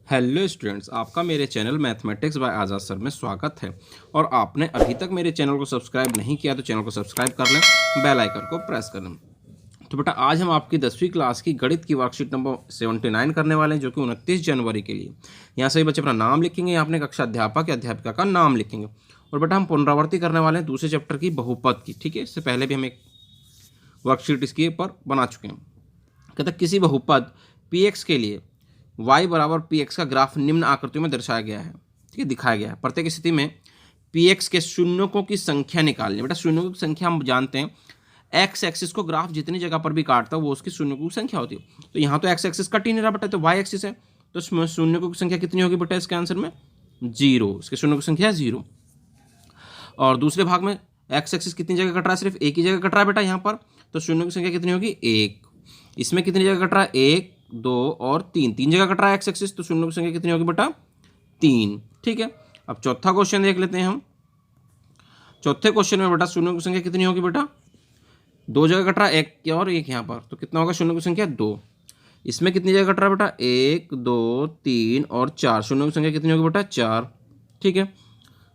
Hello students, आपका मेरे channel mathematics bye आज़ाद sir में स्वागत है। और आपने अभी तक मेरे चैनल को सब्सक्राइब नहीं किया तो चैनल को सब्सक्राइब कर लें, बेल आइकन को प्रेस कर लें। तो बेटा आज हम आपकी 10वीं क्लास की गणित की वर्कशीट नंबर 79 करने वाले हैं, जो कि 29 जनवरी के लिए। यहाँ सभी बच्चे अपना नाम लिखेंगे, यहाँ अपने कक्षा अध्यापक या अध्यापिका का नाम लिखेंगे। और बेटा हम पुनरावृत्ति करने वाले हैं दूसरे चैप्टर की बहुपद की। ठीक है, इससे पहले भी हम एक वर्कशीट इसके पर बना चुके हैं। कहता किसी बहुपद पी एक्स के लिए y बराबर पी एक्स का ग्राफ निम्न आकृतियों में दर्शाया गया है। ठीक है, दिखाया गया है। प्रत्येक स्थिति में पी एक्स के शून्यकों की संख्या निकालनी। बेटा शून्यकों की संख्या हम जानते हैं, एक्स एक्सिस को ग्राफ जितनी जगह पर भी काटता है वो उसकी शून्यकों की संख्या होती है। तो यहाँ तो एक्स एक्सिस कट ही नहीं रहा बेटा, तो वाई एक्सिस है, तो शून्यकों की संख्या कितनी होगी बेटा इसके आंसर में? 0। इसके शून्य की संख्या है 0। और दूसरे भाग में एक्स एक्सिस कितनी जगह कट रहा है? सिर्फ एक ही जगह कट रहा है बेटा यहाँ पर, तो शून्य की संख्या कितनी होगी? 1। इसमें कितनी जगह कट रहा है? 1, 2 और 3, 3 जगह कट रहा है एक्स एक्सिस, तो शून्य की संख्या कितनी होगी बेटा? 3। ठीक है, अब चौथा क्वेश्चन देख लेते हैं हम। चौथे क्वेश्चन में बेटा शून्य की संख्या कितनी होगी बेटा? 2 जगह कट रहा है, एक और एक यहाँ पर, तो कितना होगा शून्य की संख्या? 2। इसमें कितनी जगह कट रहा है बेटा? 1, 2, 3 और 4, शून्य की संख्या कितनी होगी बेटा? 4। ठीक है,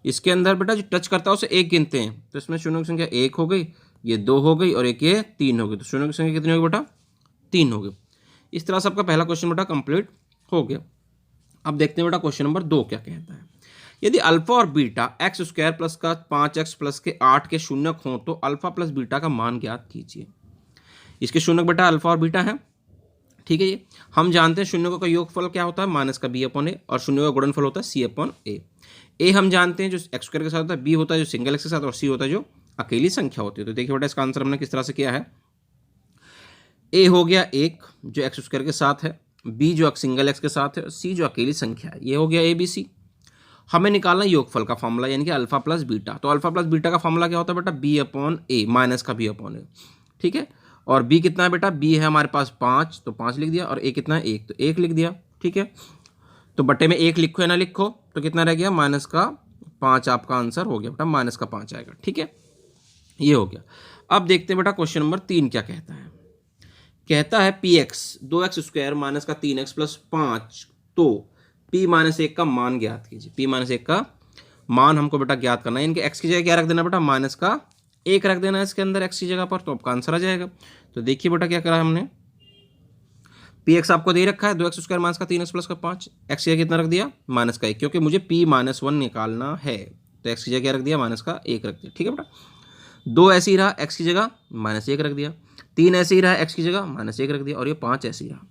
इसके अंदर बेटा जो टच करता है उसे 1 गिनते हैं, तो इसमें शून्य की संख्या 1 हो गई, ये 2 हो गई और एक ये 3 हो गई, तो शून्य की संख्या कितनी होगी बेटा? 3 हो गई। इस तरह से आपका पहला क्वेश्चन बेटा कंप्लीट हो गया। अब देखते हैं बेटा क्वेश्चन नंबर 2 क्या कहता है। यदि अल्फा और बीटा एक्स स्क्वायर प्लस का 5x प्लस के 8 के शून्यक हों तो अल्फा प्लस बीटा का मान ज्ञात कीजिए। इसके शून्यक बेटा अल्फा और बीटा है। ठीक है, ये हम जानते हैं शून्यकों का योगफल क्या होता है? माइनस का बी अपॉन ए, और शून्य का गुणनफल होता है सी अपॉन ए। ए हम जानते हैं जो एक्स स्क्वायर के साथ होता है, बी होता है जो सिंगल एक्स के साथ, और सी होता है जो अकेली संख्या होती है। तो देखिए बेटा इसका आंसर हमने किस तरह से किया है। ए हो गया 1 जो एक्स स्क्वायर के साथ है, बी जो सिंगल एक्स के साथ है, और सी जो अकेली संख्या है। ये हो गया ए बी सी। हमें निकालना योगफल का फॉर्मूला, यानी कि अल्फा प्लस बीटा। तो अल्फा प्लस बीटा का फॉर्मूला क्या होता है बेटा? बी अपॉन ए, माइनस का बी अपॉन ए। ठीक है, और बी कितना है बेटा? बी है हमारे पास 5, तो 5 लिख दिया, और ए कितना है? 1, तो 1 लिख दिया। ठीक है, तो बट्टे में 1 लिखो या ना लिखो, तो कितना रह गया? माइनस का 5 आपका आंसर हो गया बेटा, माइनस का 5 आएगा। ठीक है, ये हो गया। अब देखते हैं बेटा क्वेश्चन नंबर 3 क्या कहता है। कहता है P x 2x square minus का 3x प्लस 5, तो p माइनस 1 का मान ज्ञात कीजिए। p माइनस 1 का मान हमको बेटा ज्ञात करना है, इनके x की जगह क्या रख देना बेटा? माइनस का 1 रख देना है इसके अंदर x की जगह पर, तो आपका आंसर आ जाएगा। तो देखिए बेटा क्या करा है हमने, पी एक्स आपको दे रखा है 2x स्क्वायर माइनस का 3x प्लस का 5, एक्स की जगह कितना रख दिया? माइनस का 1, क्योंकि मुझे p माइनस 1 निकालना है, तो एक्स की जगह क्या रख दिया? माइनस का 1 रख दिया। ठीक है बेटा, 2 ऐसे ही रहा, एक्स की जगह माइनस 1 रख दिया, 3 ऐसे ही रहा, एक्स की जगह माइनस 1 रख दिया, और ये 5 ऐसे ही रहा।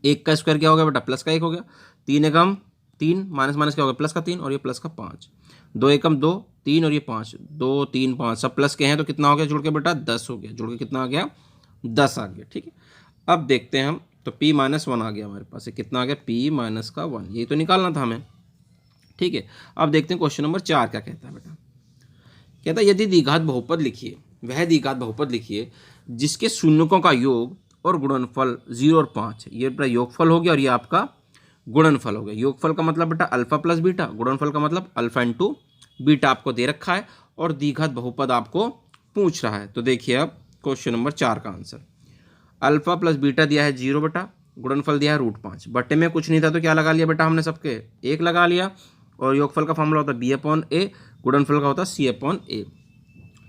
1 का स्क्वायर क्या हो गया बेटा? प्लस का 1 हो गया, 3 एकम 3, माइनस माइनस क्या हो गया? प्लस का 3, और ये प्लस का 5, 2 एकम 2, 3 और ये 5, 2 3 5 सब प्लस के हैं, तो कितना हो गया जुड़ के बेटा? 10 हो गया। जुड़ के कितना आ गया? 10 आ गया। ठीक है, अब देखते हैं हम, तो p माइनस 1 आ गया हमारे पास। ये कितना आ गया? p माइनस का 1, यही तो निकालना था हमें। ठीक है, अब देखते हैं क्वेश्चन नंबर 4 क्या कहता है बेटा। कहता है यदि द्विघात बहुपद लिखिए, वह द्विघात बहुपद लिखिए जिसके शून्यकों का योग और गुणनफल 0 और 5 है। ये बेटा योगफल हो गया, और ये आपका गुणनफल हो गया। योगफल का मतलब बेटा अल्फा प्लस बीटा, गुणनफल का मतलब अल्फा इंटू बीटा आपको दे रखा है, और द्विघात बहुपद आपको पूछ रहा है। तो देखिए अब क्वेश्चन नंबर 4 का आंसर, अल्फा प्लस बीटा दिया है 0 बेटा, गुणनफल दिया है √5, बट्टे में कुछ नहीं था तो क्या लगा लिया बेटा हमने? सबके 1 लगा लिया, और योगफल का फॉर्मूला होता है बी अपॉन ए, गुणनफल का होता है सी अपॉन ए।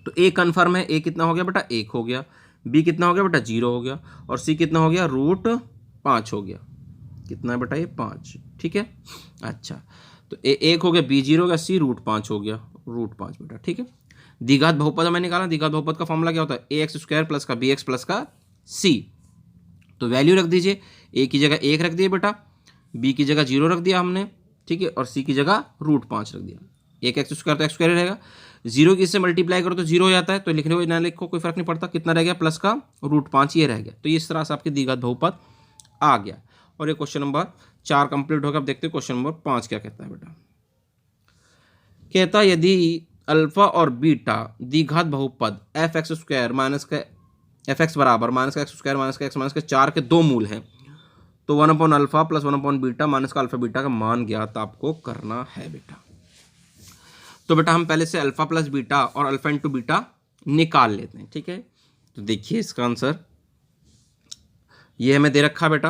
तो ए कन्फर्म है, ए कितना हो गया बेटा? 1 हो गया, बी कितना हो गया बेटा? 0 हो गया, और सी कितना हो गया? √5 हो गया। कितना है बेटा? ये 5। ठीक है, अच्छा, तो ए 1 हो गया, बी 0 हो गया, सी √5 हो गया, √5 बेटा। ठीक है, द्विघात बहुपद हमें निकाला। द्विघात बहुपद का फॉर्मूला क्या होता है? ए एक्स स्क्वायर प्लस का बी एक्स प्लस का सी। तो वैल्यू रख दीजिए, ए की जगह 1 रख दिए बेटा, बी की जगह 0 रख दिया हमने, ठीक है, और सी की जगह √5 रख दिया। एक एक्स स्क्वायर तो एक्स स्क्वायर रहेगा, 0 की इससे मल्टीप्लाई करो तो 0 हो जाता है, तो लिखने को ना लिखो कोई फर्क नहीं पड़ता। कितना रह गया? प्लस का √5 ये रह गया। तो इस तरह से आपकी द्विघात बहुपद आ गया, और ये क्वेश्चन नंबर 4 कंप्लीट होगा। अब देखते हैं क्वेश्चन नंबर 5 क्या कहता है बेटा। कहता है यदि अल्फा और बीटा द्विघात बहुपद एफ एक्स स्क्वायर माइनस का एफ एक्स बराबर माइनस का एक्स स्क्वायर माइनस का एक्स माइनस का 4 के 2 मूल हैं, तो 1 upon alpha plus 1 upon beta minus का अल्फा बीटा का मान ज्ञात आपको करना है बेटा। तो बेटा हम पहले से अल्फा प्लस बीटा और अल्फा इंटू बीटा निकाल लेते हैं। ठीक है, तो देखिए इसका आंसर ये हमें दे रखा बेटा,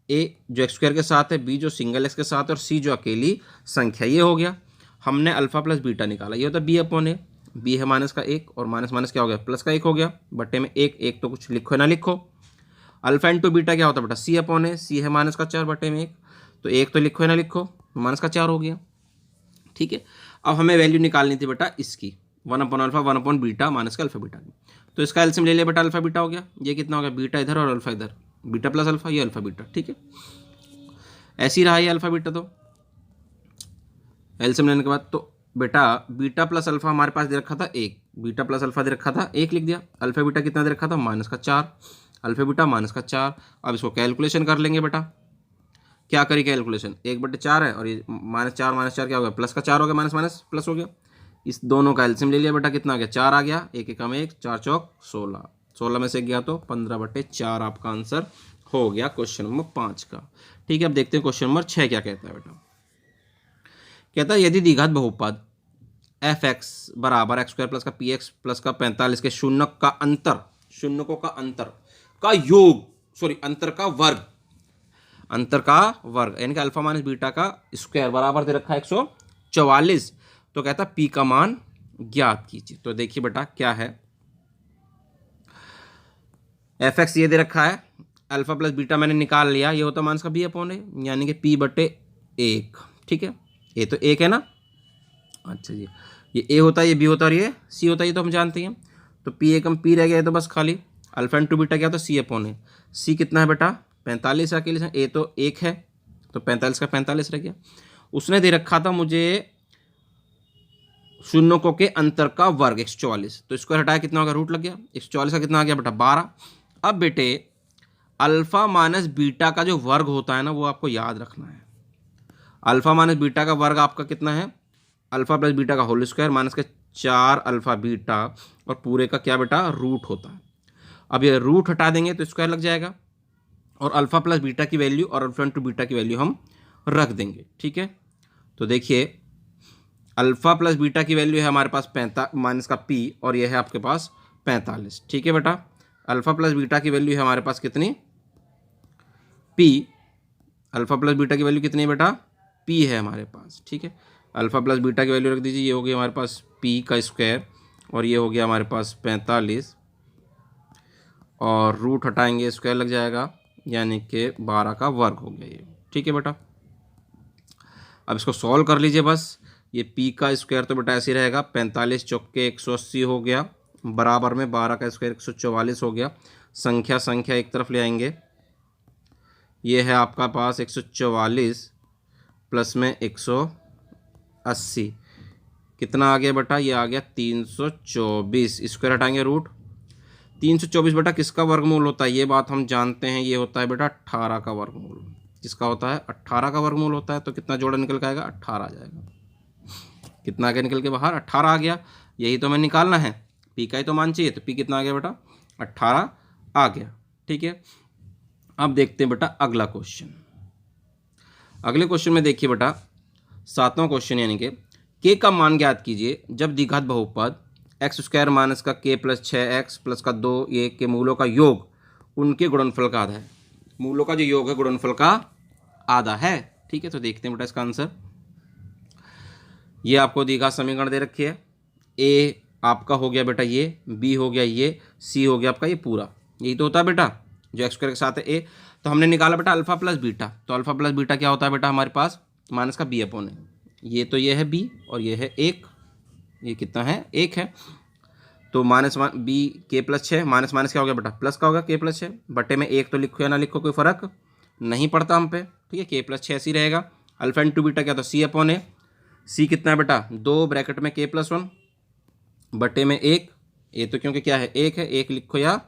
ए जो एक्स स्क्वायर के साथ है, बी जो सिंगल एक्स के साथ है, और सी जो अकेली संख्या। ये हो गया। हमने अल्फा प्लस बीटा निकाला, ये होता है बी अपॉन ए। बी है माइनस का एक, और माइनस माइनस क्या हो गया, प्लस का एक हो गया, बट्टे में एक। एक तो कुछ लिखो ना लिखो। अल्फा इंटू बीटा क्या होता है बेटा, सी अपॉन ए। सी है माइनस का 4 बटे में एक, तो एक तो लिखो ना लिखो, माइनस का 4 हो गया। ठीक है। अब हमें वैल्यू निकालनी थी बेटा इसकी, 1 upon alpha 1 upon beta minus का अल्फा बीटा की। तो इसका एलसीएम ले लिया बेटा, अल्फा बीटा हो गया। ये कितना हो गया, बीटा इधर और अल्फा इधर, बीटा प्लस अल्फा, ये अल्फा बीटा। ठीक है, ऐसे ही रहा ये अल्फा बीटा। तो एलसीएम लेने के बाद तो बेटा बीटा प्लस अल्फा हमारे पास दे रखा था एक, बीटा प्लस अल्फा दे रखा था एक, लिख दिया। अल्फा बीटा कितना दे रखा था, माइनस का 4, अल्फा बीटा माइनस का 4। अब इसको कैलकुलेशन कर लेंगे बेटा। क्या करी कैलकुलेशन, 1/4 है, और ये -4 क्या हो गया, प्लस का 4 हो गया, माइनस माइनस प्लस हो गया। इस दोनों का एलसीएम ले लिया बेटा, कितना आ गया, 4 आ गया। एक एक कम एक, 4 चौक 16, 16 में से गया तो 15/4 आपका आंसर हो गया क्वेश्चन नंबर 5 का। ठीक है, अब देखते हैं क्वेश्चन नंबर 6 क्या कहता है बेटा। कहता है यदि द्विघात बहुपद एफ एक्स बराबर एक्स स्क्वायर प्लस का पी एक्स प्लस का 45 के शून्यक का अंतर, शून्यकों का अंतर का योग, सॉरी अंतर का वर्ग, अंतर का वर्ग यानी कि अल्फा माइनस बीटा का स्क्वायर बराबर दे रखा है 144। तो कहता पी का मान ज्ञात कीजिए। तो देखिए बेटा क्या है, एफ एक्स ये दे रखा है, अल्फा प्लस बीटा मैंने निकाल लिया, ये होता माइनस का बी अपॉन ए, यानी कि पी बटे 1। ठीक है, ये तो 1 है ना। अच्छा जी, ये ए होता है, ये बी होता है, और ये सी होता है, ये तो हम जानते हैं। तो पी एकम पी रह गया, तो बस खाली अल्फा इंटू बीटा क्या होता है, सी अपॉन ए। सी कितना है बेटा, 45 है अकेले, ए तो 1 है, तो 45 का 45 रह गया। उसने दे रखा था मुझे शून्यों के अंतर का वर्ग 144, तो इसको हटाया कितना होगा, रूट लग गया। 144 का कितना आ गया बेटा, 12। अब बेटे अल्फा माइनस बीटा का जो वर्ग होता है ना, वो आपको याद रखना है। अल्फा माइनस बीटा का वर्ग आपका कितना है, अल्फा प्लस बीटा का होल स्क्वायर माइनस के 4 अल्फा बीटा, और पूरे का क्या बेटा, रूट होता है। अब ये रूट हटा देंगे तो स्क्वायर लग जाएगा, और अल्फा प्लस बीटा की वैल्यू और अल्फा इंटू बीटा की वैल्यू हम रख देंगे। ठीक है, तो देखिए अल्फा प्लस बीटा की वैल्यू है हमारे पास 45 माइनस का पी, और यह है आपके पास 45। ठीक है बेटा, अल्फा प्लस बीटा की वैल्यू है हमारे पास कितनी, पी। अल्फा प्लस बीटा की वैल्यू कितनी है बेटा, पी है हमारे पास। ठीक है, अल्फा प्लस बीटा की वैल्यू रख दीजिए, ये हो गया हमारे पास पी का स्क्वायर, और ये हो गया हमारे पास 45, और रूट हटाएंगे स्क्वायर लग जाएगा, यानी कि 12 का वर्ग हो गया ये। ठीक है बेटा, अब इसको सॉल्व कर लीजिए बस। ये पी का स्क्वायर तो बेटा ऐसे ही रहेगा, 45 चौके 180 हो गया, बराबर में 12 का स्क्वायर 144 हो गया। संख्या संख्या एक तरफ ले आएंगे, ये है आपका पास 144 प्लस में 180, कितना आ गया बेटा, ये आ गया 324। स्क्वायर हटाएंगे रूट, 324 बेटा किसका वर्गमूल होता है, ये बात हम जानते हैं, ये होता है बेटा 18 का वर्गमूल। किसका होता है, 18 का वर्गमूल होता है। तो कितना जोड़ा निकल के आएगा, 18 आ जाएगा। कितना आ गया निकल के बाहर, 18 आ गया। यही तो हमें निकालना है, पी का ही तो मान चाहिए। तो पी कितना आ गया बेटा, 18 आ गया। ठीक है, अब देखते हैं बेटा अगला क्वेश्चन। अगले क्वेश्चन में देखिए बेटा 7वां क्वेश्चन, यानी कि के का मान ज्ञात कीजिए जब द्विघात बहुपद एक्स स्क्वायर माइनस का के प्लस 6x प्लस का 2 ये के मूलों का योग उनके गुणनफल का आधा है। मूलों का जो योग है गुणनफल का आधा है। ठीक है, तो देखते हैं बेटा इसका आंसर। ये आपको द्विघात समीकरण दे रखी है, ए आपका हो गया बेटा ये, बी हो गया ये, सी हो गया आपका ये पूरा। यही तो होता है बेटा जो एक्स स्क्वायर के साथ है ए। तो हमने निकाला बेटा अल्फा प्लस बीटा, तो अल्फा प्लस बीटा क्या होता है बेटा हमारे पास, माइनस का बी अपॉन है। ये तो ये है बी, और ये है 1, ये कितना है 1 है। तो माइनस बी के प्लस 6, माइनस माइनस क्या हो गया बेटा, प्लस का होगा के प्लस 6, बटे में 1 तो लिखो या ना लिखो कोई फ़र्क नहीं पड़ता हम पे। ठीक है, के प्लस 6 ऐसी रहेगा। अल्फा इंटू बीटा क्या था, सी अपॉन ए। सी कितना है बेटा, 2 ब्रैकेट में के प्लस 1 बटे में 1, ये तो क्योंकि क्या है 1 है, 1 लिखो या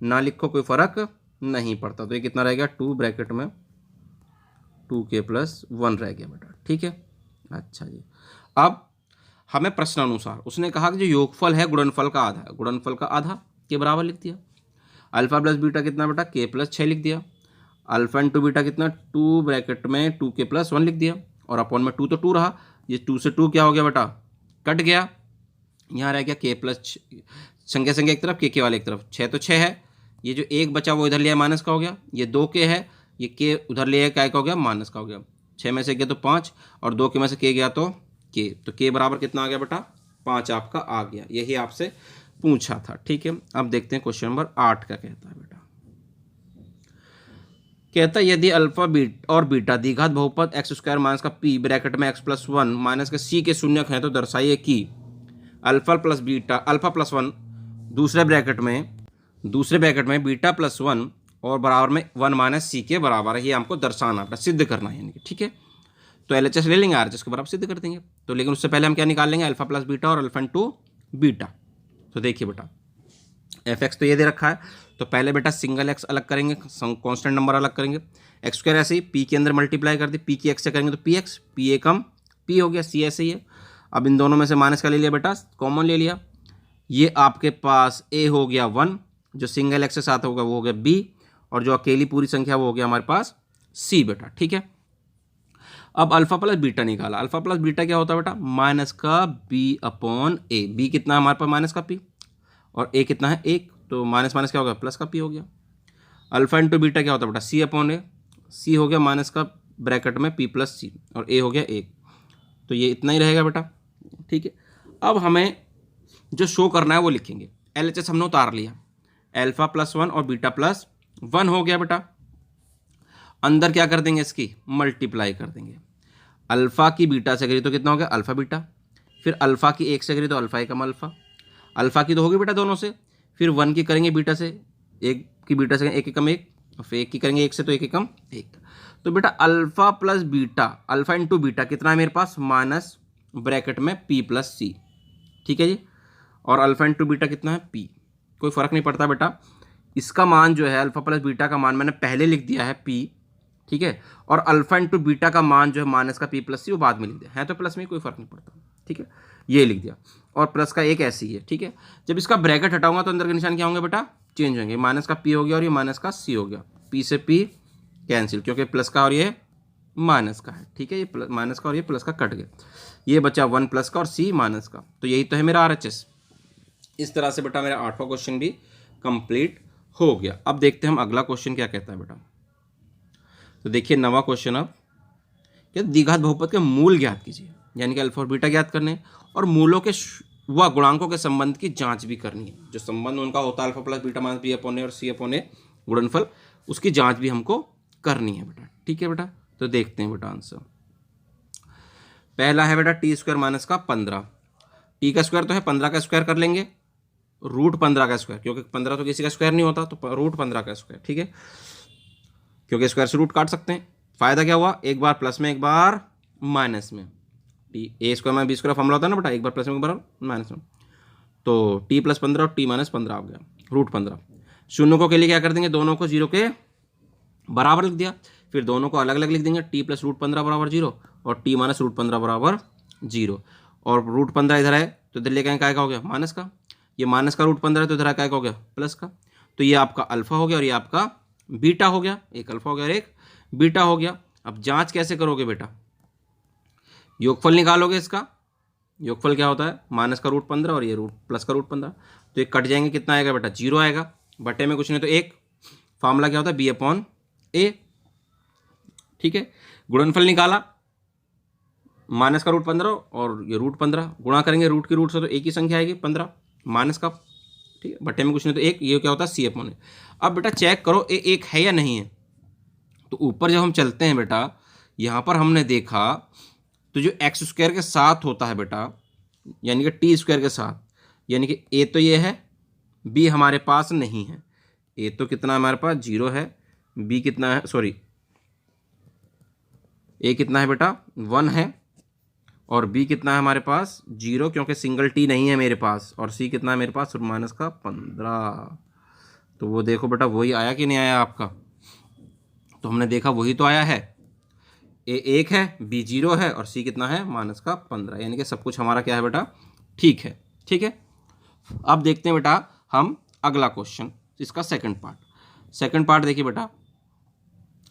ना लिखो कोई फ़र्क नहीं पड़ता। तो ये कितना रहेगा, 2 ब्रैकेट में 2k प्लस 1 रह गया बेटा। ठीक है, अच्छा जी। अब हमें प्रश्नानुसार उसने कहा कि जो योगफल है गुणनफल का आधा, गुणनफल का आधा के बराबर लिख दिया। अल्फा प्लस बीटा कितना बेटा, के प्लस 6 लिख दिया। अल्फा इंटू बीटा कितना, 2 ब्रैकेट में 2k प्लस 1 लिख दिया, और अपॉन में 2 तो 2 रहा, ये 2 से 2 क्या हो गया बेटा, कट गया। यहाँ रह गया k प्लस संख्या संख्या एक तरफ, के वाले एक तरफ, 6 तो 6 है। ये जो 1 बचा वो इधर लिया माइनस का हो गया, ये 2k है, ये के उधर ले क्या हो गया, माइनस का हो गया। 6 में से गया तो 5 और 2 के में से के गया तो के, तो के बराबर कितना आ गया बेटा, 5 आपका आ गया। यही आपसे पूछा था। ठीक है, अब देखते हैं क्वेश्चन नंबर 8 का कहता है बेटा, कहता है यदि अल्फा बीट और बीटा द्विघात बहुपद एक्स स्क्वायर माइनस का पी ब्रैकेट में एक्स प्लस 1 माइनस के सी के शून्यक हैं तो दर्शाइए कि alpha plus beta alpha plus 1 दूसरे ब्रैकेट में बीटा प्लस 1 और बराबर में 1 माइनस सी के बराबर है। ये हमको दर्शाना है, सिद्ध करना है यानी कि। ठीक है, तो एलएचएस ले लेंगे, आरएचएस के बराबर सिद्ध कर देंगे। तो लेकिन उससे पहले हम क्या निकाल लेंगे, अल्फा प्लस बीटा और अल्फा इंटू बीटा। तो देखिए बेटा, एफ एक्स तो ये दे रखा है, तो पहले बेटा सिंगल एक्स अलग करेंगे, कांस्टेंट नंबर अलग करेंगे। एक्स स्क्वायर ऐसे ही पी के अंदर मल्टीप्लाई कर दी, पी की एक्स से करेंगे तो P x, P A come P हो गया, सी ऐसे ही है। अब इन दोनों में से माइनस का ले लिया बेटा, कॉमन ले लिया। ये आपके पास ए हो गया 1, जो सिंगल एक्स के साथ होगा वो हो गया बी, और जो अकेली पूरी संख्या वो हो गया हमारे पास सी बेटा। ठीक है, अब अल्फा प्लस बीटा निकाला। अल्फा प्लस बीटा क्या होता है बेटा, माइनस का बी अपॉन ए। बी कितना है हमारे पास, माइनस का पी, और ए कितना है 1, तो माइनस माइनस क्या हो गया, प्लस का पी हो गया। अल्फा इंटू बीटा क्या होता है बेटा, सी अपॉन ए। सी हो गया माइनस का ब्रैकेट में पी प्लस सी, और ए हो गया 1, तो ये इतना ही रहेगा बेटा। ठीक है, अब हमें जो शो करना है वो लिखेंगे। एलएचएस हमने उतार लिया, अल्फा प्लस 1 और बीटा प्लस 1 हो गया बेटा। अंदर क्या कर देंगे, इसकी मल्टीप्लाई कर देंगे। अल्फा की बीटा से करी तो कितना हो गया, अल्फा बीटा। फिर अल्फा की 1 से करी तो अल्फा एकम अल्फा। अल्फा की तो होगी बेटा दोनों से, फिर 1 की करेंगे बीटा से, 1 की बीटा से 1 एकम 1, और फिर 1 की करेंगे 1 से तो 1 एकम 1। तो बेटा alpha plus beta, alpha into beta कितना है मेरे पास, माइनस ब्रैकेट में पी प्लस सी। ठीक है जी, और अल्फा इंटू बीटा कितना है पी, कोई फर्क नहीं पड़ता बेटा। इसका मान जो है अल्फा प्लस बीटा का मान मैंने पहले लिख दिया है पी, ठीक है, और अल्फा इंटू बीटा का मान जो है माइनस का पी प्लस सी वो बाद में लिख दिया है, तो प्लस में कोई फर्क नहीं पड़ता। ठीक है, ये लिख दिया, और प्लस का एक ऐसी है। ठीक है, जब इसका ब्रैकेट हटाऊंगा तो अंदर के निशान क्या होंगे बेटा, चेंज होंगे। माइनस का पी हो गया और ये माइनस का सी हो गया, पी से पी कैंसिल, क्योंकि प्लस का और ये माइनस का है। ठीक है, ये प्लस माइनस का और ये प्लस का कट गया, ये बचा 1 प्लस का और सी माइनस का। तो यही तो है मेरा आरएचएस। इस तरह से बेटा मेरा 8वां क्वेश्चन भी कंप्लीट हो गया। अब देखते हैं हम अगला क्वेश्चन क्या कहता है बेटा। तो देखिए 9वां क्वेश्चन, अब क्या, द्विघात बहुपद के मूल ज्ञात कीजिए, यानी कि अल्फा और बीटा ज्ञात करने और मूलों के व गुणांकों के संबंध की जांच भी करनी है। जो संबंध उनका होता है alpha plus beta minus b upon a और सी अपॉन ए गुणनफल, उसकी जांच भी हमको करनी है बेटा। ठीक है बेटा, तो देखते हैं बेटा आंसर। पहला है बेटा टी स्क्वायर माइनस का 15। टी का स्क्वायर तो है, 15 का स्क्वायर कर लेंगे, रूट 15 का स्क्वायर, क्योंकि 15 तो किसी का स्क्वायर नहीं होता, तो रूट 15 का स्क्वायर। ठीक है, क्योंकि स्क्वायर से रूट काट सकते हैं। फायदा क्या हुआ, एक बार प्लस में एक बार माइनस में। टी ए स्क्वायर में बी स्क्वायर फॉर्मूला होता है ना बेटा, एक बार प्लस में एक बार माइनस में, तो टी प्लस 15 और टी माइनस 15 आ गया, रूट 15। शून्य के लिए क्या कर देंगे, दोनों को 0 के बराबर लिख दिया, फिर दोनों को अलग अलग लिख देंगे, टी प्लस रूट 15 बराबर 0 और टी माइनस रूट 15 बराबर 0। और रूट 15 इधर है तो इधर लेकर क्या हो गया, माइनस का। ये माइनस का रूट 15 है तो इधर क्या हो गया, प्लस का। तो ये आपका अल्फा हो गया और ये आपका बीटा हो गया, एक अल्फा हो गया और एक बीटा हो गया। अब जांच कैसे करोगे बेटा, योगफल निकालोगे इसका। योगफल क्या होता है, माइनस का रूट 15 और ये रूट प्लस का रूट 15, तो ये कट जाएंगे, कितना आएगा बेटा, 0 आएगा। बटे में कुछ नहीं तो 1, फार्मूला क्या होता है, बी अपॉन ए। ठीक है, गुणनफल निकाला, माइनस का रूट 15 और ये रूट 15, गुणा करेंगे रूट की रूट से तो एक ही संख्या आएगी 15 माइनस का। ठीक है, बटे में कुछ नहीं तो 1, ये क्या होता है सी अपॉन ए। अब बेटा चेक करो ए 1 है या नहीं है। तो ऊपर जब हम चलते हैं बेटा, यहाँ पर हमने देखा तो जो एक्स स्क्वायर के साथ होता है बेटा, यानी कि टी स्क्वायर के साथ, यानी कि ए तो ये है, बी हमारे पास नहीं है। ए तो कितना हमारे पास 0 है, बी कितना है, सॉरी ए कितना है बेटा 1 है, और बी कितना है हमारे पास 0, क्योंकि सिंगल टी नहीं है मेरे पास। और सी कितना है मेरे पास, माइनस का 15। तो वो देखो बेटा वही आया कि नहीं आया आपका, तो हमने देखा वही तो आया है। ए 1 है, बी 0 है और सी कितना है माइनस का 15, यानी कि सब कुछ हमारा क्या है बेटा ठीक है। ठीक है, अब देखते हैं बेटा हम अगला क्वेश्चन, इसका सेकंड पार्ट। सेकंड पार्ट देखिए बेटा,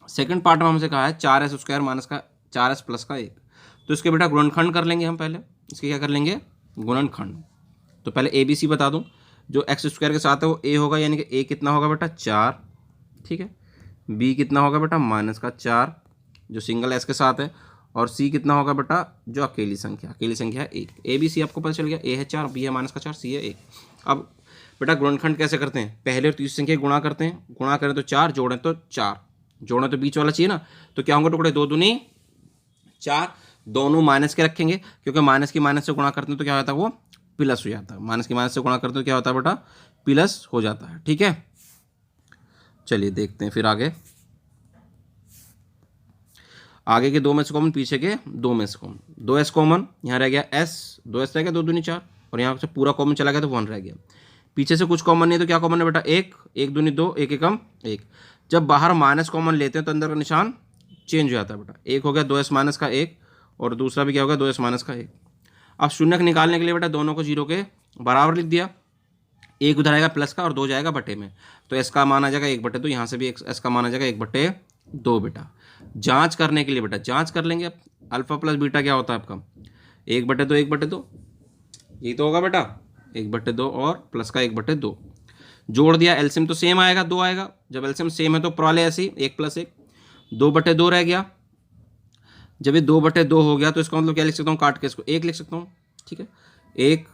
सेकंड पार्ट में हमसे कहा है 4s स्क्वायर माइनस का 4s प्लस का 1। तो इसके बेटा गुणनखंड कर लेंगे हम पहले, इसके क्या कर लेंगे गुणनखंड। तो पहले ए बी सी बता दूं, जो एक्स स्क्वायर के साथ है वो ए होगा, यानी कि ए कितना होगा बेटा 4। ठीक है, बी कितना होगा बेटा माइनस का 4 जो सिंगल एस के साथ है, और सी कितना होगा बेटा जो अकेली संख्या है 1। ए बी सी आपको पता चल गया, ए है 4, बी है माइनस का 4, सी है 1। अब बेटा गुणनखंड कैसे करते हैं, पहले और तीसरी संख्या गुणा करते हैं, गुणा करें तो 4, जोड़ें तो 4, जोड़ें तो बीच वाला चाहिए ना, तो क्या होंगे टुकड़े 2 दूनी 4, दोनों माइनस के रखेंगे क्योंकि माइनस की माइनस से गुणा करते हैं तो क्या होता है वो प्लस हो जाता है, माइनस की माइनस से गुणा करते हैं तो क्या होता है बेटा प्लस हो जाता है। ठीक है, चलिए देखते हैं फिर आगे के 2 में से कॉमन, पीछे के 2 में से कॉमन, 2s कॉमन, यहाँ रह गया s, 2s रह गया 2 दूनी 4, और यहाँ से पूरा कॉमन चला गया तो 1 रह गया। पीछे से कुछ कॉमन नहीं है तो क्या कॉमन है बेटा 1, 1 दूनी 2, 1 एकम 1। जब बाहर माइनस कॉमन लेते हैं तो अंदर का निशान चेंज हो जाता है बेटा, एक हो गया 2s माइनस का 1 और दूसरा भी क्या होगा 2s माइनस का 1। अब शून्यक निकालने के लिए बेटा दोनों को 0 के बराबर लिख दिया, एक उधर आएगा प्लस का और 2 जाएगा बटे में, तो s का मान आ जाएगा 1/2, यहाँ से भी s का मान आ जाएगा 1/2 बेटा। जांच करने के लिए बेटा जांच कर लेंगे, अब अल्फा प्लस बीटा क्या होता है आपका 1/2, 1/2 यही तो होगा बेटा 1/2 और प्लस का 1/2 जोड़ दिया, एलसीएम तो सेम आएगा 2 आएगा, जब एलसीएम सेम है तो प्रॉले ऐसी 1 + 1 2/2 रह गया। जब ये 2/2 हो गया तो इसका मतलब क्या लिख सकता हूँ, काट के इसको 1 लिख सकता हूँ। ठीक है, 1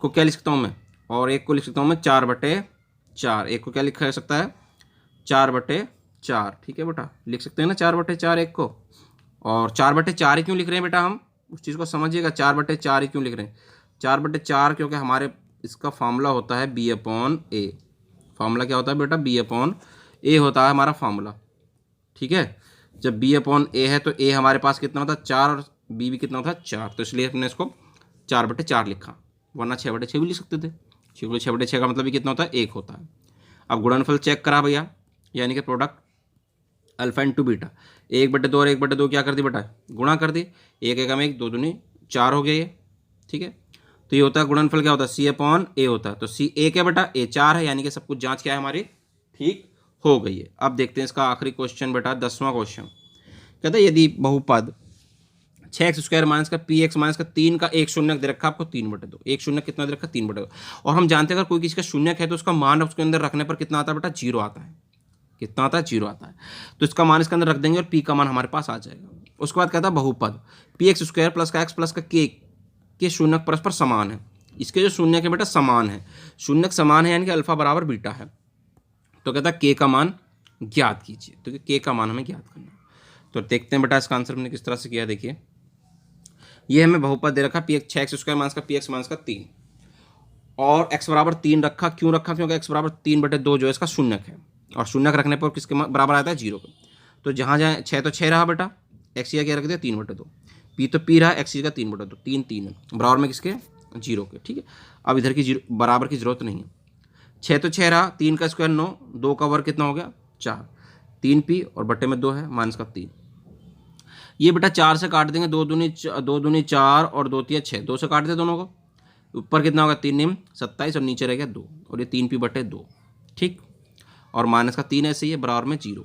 को क्या लिख सकता हूँ मैं, और 1 को लिख सकता हूँ मैं 4/4, 1 को क्या लिखा जा सकता है 4/4। ठीक है बेटा, लिख सकते हैं ना 4/4 1 को, और 4/4 ही क्यों लिख रहे हैं बेटा, हम उस चीज़ को समझिएगा 4/4 ही क्यों लिख रहे हैं, 4/4 क्योंकि हमारे इसका फार्मूला होता है B/A। फार्मूला क्या होता है बेटा B/A होता है हमारा फार्मूला। ठीक है, जब B/A है तो A हमारे पास कितना होता है 4 और B भी कितना होता है 4, तो इसलिए हमने इसको 4/4 लिखा, वरना 6/6 भी लिख सकते थे, क्योंकि 6/6 का मतलब भी कितना होता है 1 होता है। अब गुणनफल चेक करा भैया, यानी कि प्रोडक्ट अल्फा इंटू बीटा, 1/2 और 1/2 क्या कर दी बेटा गुणा कर दी, 1 एकम 1 2 दूनी 4 हो गया ये। ठीक है, तो ये होता है गुणनफल क्या होता है C/A होता है, तो C 1 है बेटा A 4 है, यानी कि सब कुछ जांच क्या है हमारी ठीक हो गई है। अब देखते हैं इसका आखिरी क्वेश्चन बेटा 10वां क्वेश्चन, कहता है यदि बहुपद 6x² माइनस का px माइनस का 3 का एक शून्यक दे रखा आपको 3/2, एक शून्यक कितना दे रखा 3/2, और हम जानते हैं अगर कोई किसी का शून्यक है तो उसका मान उसके अंदर रखने पर कितना आता है बेटा 0 आता है, कितना आता है 0 आता है, तो इसका मान इसके अंदर रख देंगे और p का मान हमारे पास आ जाएगा। उसके बाद कहता है बहुपद px² प्लस का x प्लस का k के शून्यक परस्पर समान है, इसके जो शून्यक है बेटा समान है, शून्यक समान है यानी कि अल्फा बराबर बीटा है, तो कहता है k का मान ज्ञात कीजिए, तो k का मान हमें ज्ञात करना है। तो देखते हैं बेटा इसका आंसर हमने किस तरह से किया, देखिए ये हमें बहुपद दे रखा 6x² माइनस का px माइनस का 3 और x बराबर 3 रखा, क्यों रखा क्योंकि x बराबर 3/2 जो है इसका शून्यक है, और शून्यक रखने पर किसके बराबर आता है 0 के, तो जहाँ जहाँ 6 तो 6 रहा बेटा, x क्या रख दिया 3/2, p तो p रहा x का 3/2, 3 3 है बराबर में किसके 0 के। ठीक है, अब इधर की 0 बराबर की जरूरत नहीं है, 6 तो 6 रहा, 3 का स्क्वायर 9, 2 का वर्ग कितना हो गया 4, 3p और बट्टे में 2 है माइनस का 3, ये बेटा 4 से काट देंगे, 2 दूनी 4 और 2 तिया 6, 2 से काट दे दोनों को, ऊपर कितना होगा 3 निम 27 और नीचे रह गया 2, और ये 3p/2। ठीक, और माइनस का 3 ऐसे ही है बराबर में 0।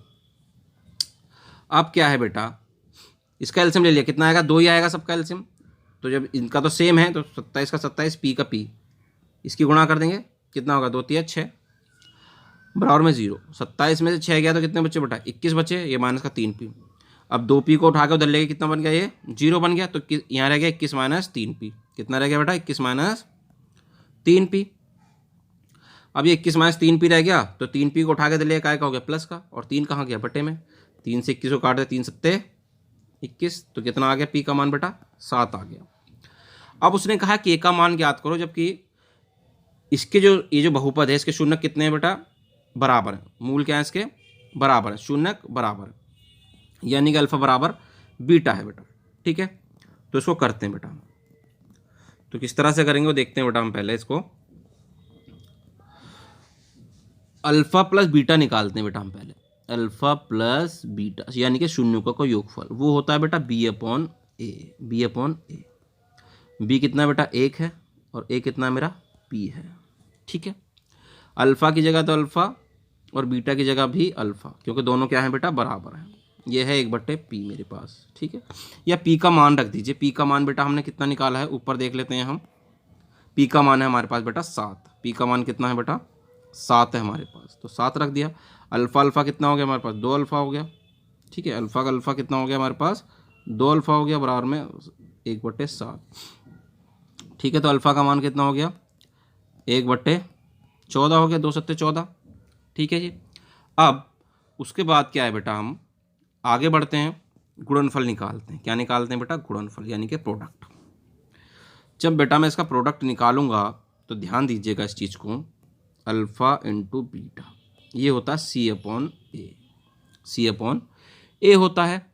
अब क्या है बेटा इसका एलसीएम ले लिया, कितना आएगा 2 ही आएगा सबका एलसीएम, तो जब इनका तो सेम है तो 27 का 27 p का p, इसकी गुणा कर देंगे कितना होगा 2 तिया 6 बराबर में 0, 27 में से 6 गया तो कितने बच्चे बेटा 21 बचे, ये माइनस का 3p। अब 2p को उठा के उधर लेके कितना बन गया ये 0 बन गया, तो यहाँ रह गया 21 माइनस 3p, कितना रह गया बेटा 21 माइनस 3p। अब ये 21 माइनस 3p रह गया, तो 3p को उठा के ले काय का हो गया प्लस का, और 3 कहाँ गया बटे में, 3 से 21 को काट दे 3 सत्ते 21, तो कितना आ गया p का मान बेटा 7 आ गया। अब उसने कहा k का मान ज्ञात करो, जबकि इसके जो ये जो बहुपद है इसके शून्यक कितने हैं बेटा बराबर है, मूल क्या है इसके बराबर है, शून्यक बराबर है, यानी कि अल्फा बराबर बीटा है बेटा। ठीक है, तो इसको करते हैं बेटा, तो किस तरह से करेंगे वो देखते हैं बेटा। हम पहले इसको अल्फा प्लस बीटा निकालते हैं बेटा, हम पहले अल्फा प्लस बीटा यानी कि शून्यों का योगफल, वो होता है बेटा B/A, B/A, b कितना है बेटा 1 है और a कितना मेरा p है। ठीक है, अल्फा की जगह तो अल्फा और बीटा की जगह भी अल्फा, क्योंकि दोनों क्या है बेटा बराबर है, ये है 1/p मेरे पास। ठीक है, या p का मान रख दीजिए, p का मान बेटा हमने कितना निकाला है ऊपर देख लेते हैं हम, p का मान है हमारे पास बेटा 7, p का मान कितना है बेटा 7 है हमारे पास, तो 7 रख दिया। अल्फ़ा अल्फ़ा कितना हो गया हमारे पास, 2 अल्फ़ा हो गया, ठीक है। अल्फ़ा का अल्फ़ा कितना हो गया हमारे पास, 2 अल्फ़ा हो गया, बराबर में 1/7, ठीक है। तो अल्फ़ा का मान कितना हो गया, 1/14 हो गया, 2 सत्ते 14, ठीक है जी। अब उसके बाद क्या है बेटा, हम आगे बढ़ते हैं, गुणनफल निकालते हैं। क्या निकालते हैं बेटा, गुणनफल यानी कि प्रोडक्ट। जब बेटा मैं इसका प्रोडक्ट निकालूंगा तो ध्यान दीजिएगा इस चीज़ को, अल्फ़ा इंटू बीटा, ये होता है C/A, C/A होता है।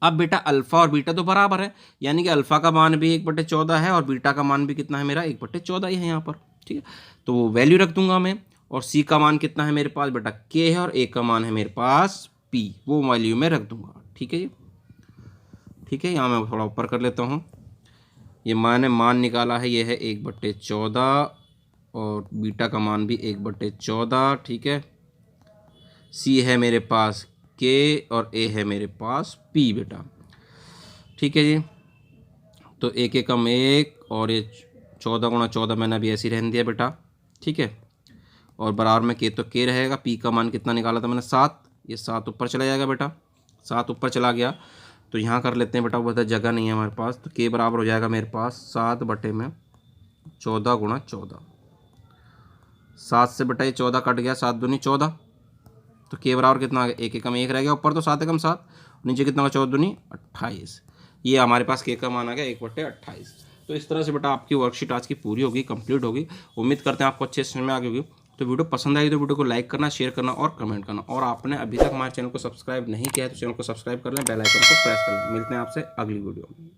अब बेटा अल्फ़ा और बीटा तो बराबर है, यानी कि अल्फ़ा का मान भी 1/14 है और बीटा का मान भी कितना है मेरा, 1/14 ही है यहाँ पर, ठीक है। तो वो वैल्यू रख दूंगा मैं, और C का मान कितना है मेरे पास बेटा, K है, और A का मान है मेरे पास P, वो वैल्यू में रख दूंगा, ठीक है जी। ठीक है, यहाँ मैं थोड़ा ऊपर कर लेता हूँ। ये मैंने मान निकाला है, ये है 1/14 और बीटा का मान भी 1/14, ठीक है। C है मेरे पास K और A है मेरे पास P बेटा, ठीक है जी। तो 1 एकम 1 और ये 14 × 14 मैंने अभी ऐसे ही रहने दिया बेटा, ठीक है। और बराबर में K तो K रहेगा, P का मान कितना निकाला था मैंने 7, ये 7 ऊपर चला जाएगा बेटा, 7 ऊपर चला गया। तो यहाँ कर लेते हैं बेटा, वो जगह नहीं है हमारे पास, तो K बराबर हो जाएगा मेरे पास 7/14, 7 से बेटा ये 14 कट गया, 7 दूनी 14, तो K बराबर कितना आ गया, 1 एकम 1 रह गया, ऊपर तो 7 एकम 7, नीचे कितना होगा, 14 दूनी 28, ये हमारे पास K का मान आ गया 1/28। तो इस तरह से बेटा आपकी वर्कशीट आज की पूरी होगी, कंप्लीट होगी। उम्मीद करते हैं आपको अच्छे समझ में आ गई होगी। तो वीडियो पसंद आई तो वीडियो को लाइक करना, शेयर करना और कमेंट करना, और आपने अभी तक हमारे चैनल को सब्सक्राइब नहीं किया है तो चैनल को सब्सक्राइब कर लें, बेल आइकन को प्रेस कर लें। मिलते हैं आपसे अगली वीडियो में।